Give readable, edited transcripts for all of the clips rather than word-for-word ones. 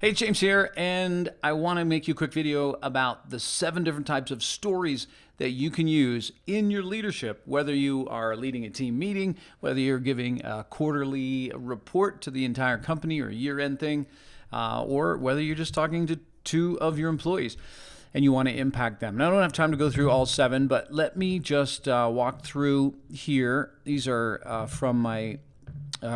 Hey, James here, and I want to make you a quick video about the 7 different types of stories that you can use in your leadership, whether you are leading a team meeting, whether you're giving a quarterly report to the entire company or a year-end thing, or whether you're just talking to 2 of your employees and you want to impact them. Now, I don't have time to go through all 7, but let me just walk through here. These are from my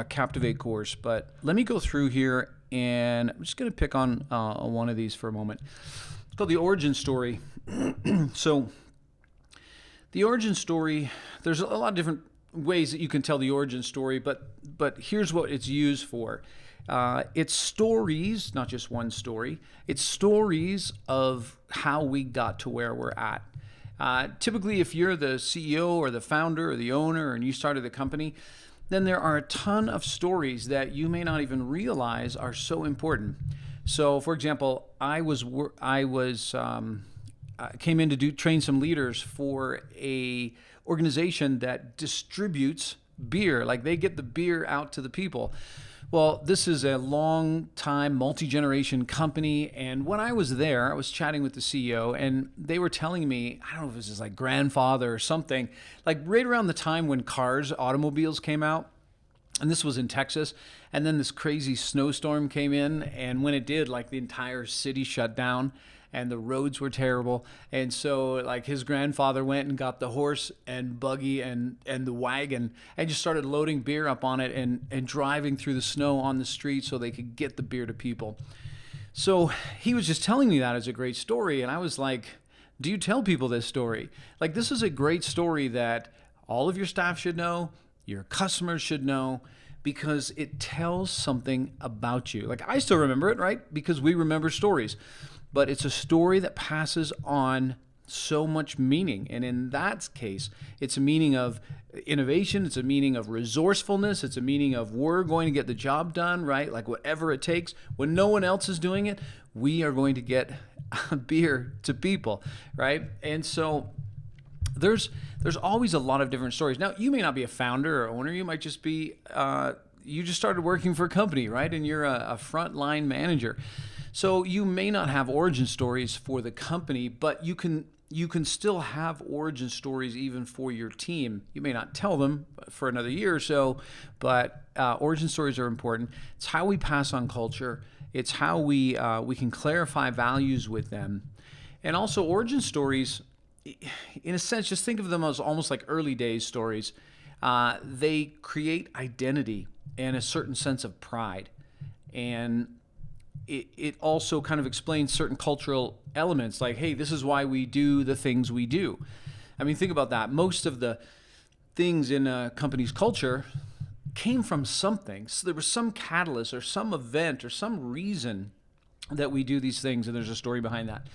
Captivate course, but let me go through here, and I'm just going to pick on one of these for a moment. It's called the origin story. So the origin story, there's a lot of different ways that you can tell the origin story, but here's what it's used for. It's stories, not just one story. It's stories of how we got to where we're at. Typically, if you're the CEO or the founder or the owner and you started the company, then there are a ton of stories that you may not even realize are so important. So, for example, I came in to train some leaders for a organization that distributes beer. Like, they get the beer out to the people. Well, this is a long-time, multi-generation company, and when I was there, I was chatting with the CEO, and they were telling me, I don't know if this is like grandfather or something, like right around the time when automobiles came out, and this was in Texas, and then this crazy snowstorm came in, and when it did, like the entire city shut down, and the roads were terrible. And so like his grandfather went and got the horse and buggy and the wagon and just started loading beer up on it and driving through the snow on the street so they could get the beer to people. So he was just telling me that as a great story, and I was like, do you tell people this story? Like, this is a great story that all of your staff should know, your customers should know, because it tells something about you. Like, I still remember it, right? Because we remember stories. But it's a story that passes on so much meaning. And in that case, it's a meaning of innovation. It's a meaning of resourcefulness. It's a meaning of we're going to get the job done, right? Like, whatever it takes. When no one else is doing it, we are going to get beer to people, right? And so there's always a lot of different stories. Now, you may not be a founder or owner. You might just be, you just started working for a company, right? And you're a frontline manager. So you may not have origin stories for the company, but you can still have origin stories even for your team. You may not tell them for another year or so, but origin stories are important. It's how we pass on culture. It's how we can clarify values with them. And also, origin stories, in a sense, just think of them as almost like early days stories. They create identity and a certain sense of pride. And it also kind of explains certain cultural elements, like, hey, this is why we do the things we do. I mean, think about that. Most of the things in a company's culture came from something. So there was some catalyst or some event or some reason that we do these things, and there's a story behind that.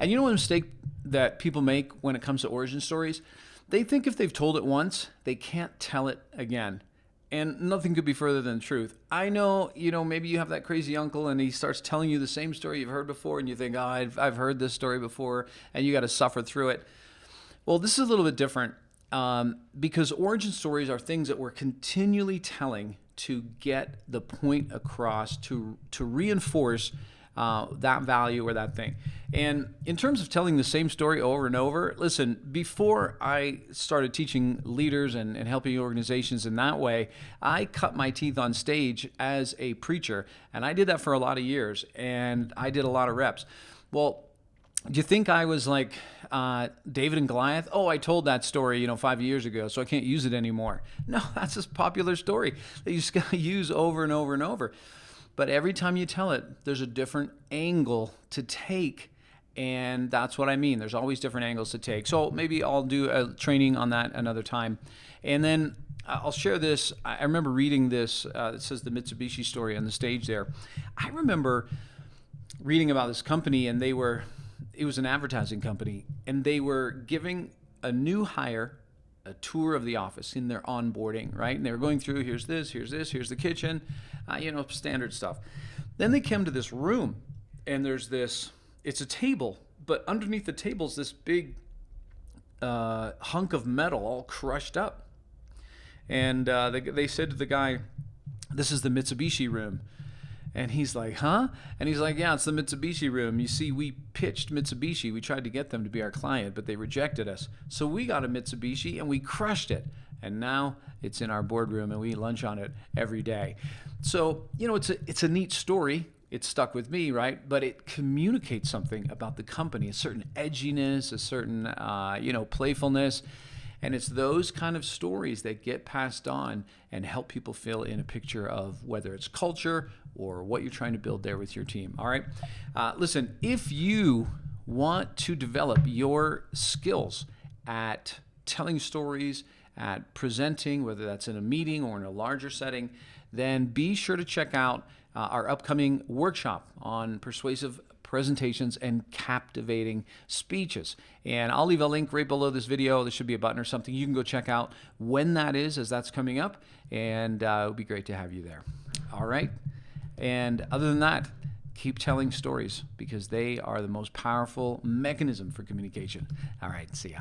And you know what mistake that people make when it comes to origin stories? They think if they've told it once, they can't tell it again. And nothing could be further than the truth. I know, maybe you have that crazy uncle and he starts telling you the same story you've heard before, and you think, oh, I've heard this story before, and you got to suffer through it. Well, this is a little bit different because origin stories are things that we're continually telling to get the point across, to reinforce that value or that thing. And in terms of telling the same story over and over, listen, before I started teaching leaders and helping organizations in that way, I cut my teeth on stage as a preacher. And I did that for a lot of years, and I did a lot of reps. Well, do you think I was like David and Goliath? Oh, I told that story, 5 years ago, so I can't use it anymore. No, that's a popular story that you just got to use over and over and over. But every time you tell it, there's a different angle to take. And that's what I mean. There's always different angles to take. So maybe I'll do a training on that another time. And then I'll share this. I remember reading this. It says the Mitsubishi story on the stage there. I remember reading about this company, and it was an advertising company, and they were giving a new hire a tour of the office in their onboarding, right? And they were going through, here's this, here's the kitchen, standard stuff. Then they came to this room, and there's this, it's a table, but underneath the table is this big hunk of metal all crushed up. And they said to the guy, this is the Mitsubishi room. And he's like, huh? And he's like, yeah, it's the Mitsubishi room. You see, we pitched Mitsubishi. We tried to get them to be our client, but they rejected us. So we got a Mitsubishi and we crushed it. And now it's in our boardroom and we eat lunch on it every day. So, it's a neat story. It stuck with me, right? But it communicates something about the company, a certain edginess, a certain, playfulness. And it's those kind of stories that get passed on and help people fill in a picture of whether it's culture or what you're trying to build there with your team. All right. Listen, if you want to develop your skills at telling stories, at presenting, whether that's in a meeting or in a larger setting, then be sure to check out our upcoming workshop on persuasive presentations and captivating speeches. And I'll leave a link right below this video. There should be a button or something. You can go check out when that is, as that's coming up. And it would be great to have you there. All right. And other than that, keep telling stories because they are the most powerful mechanism for communication. All right. See ya.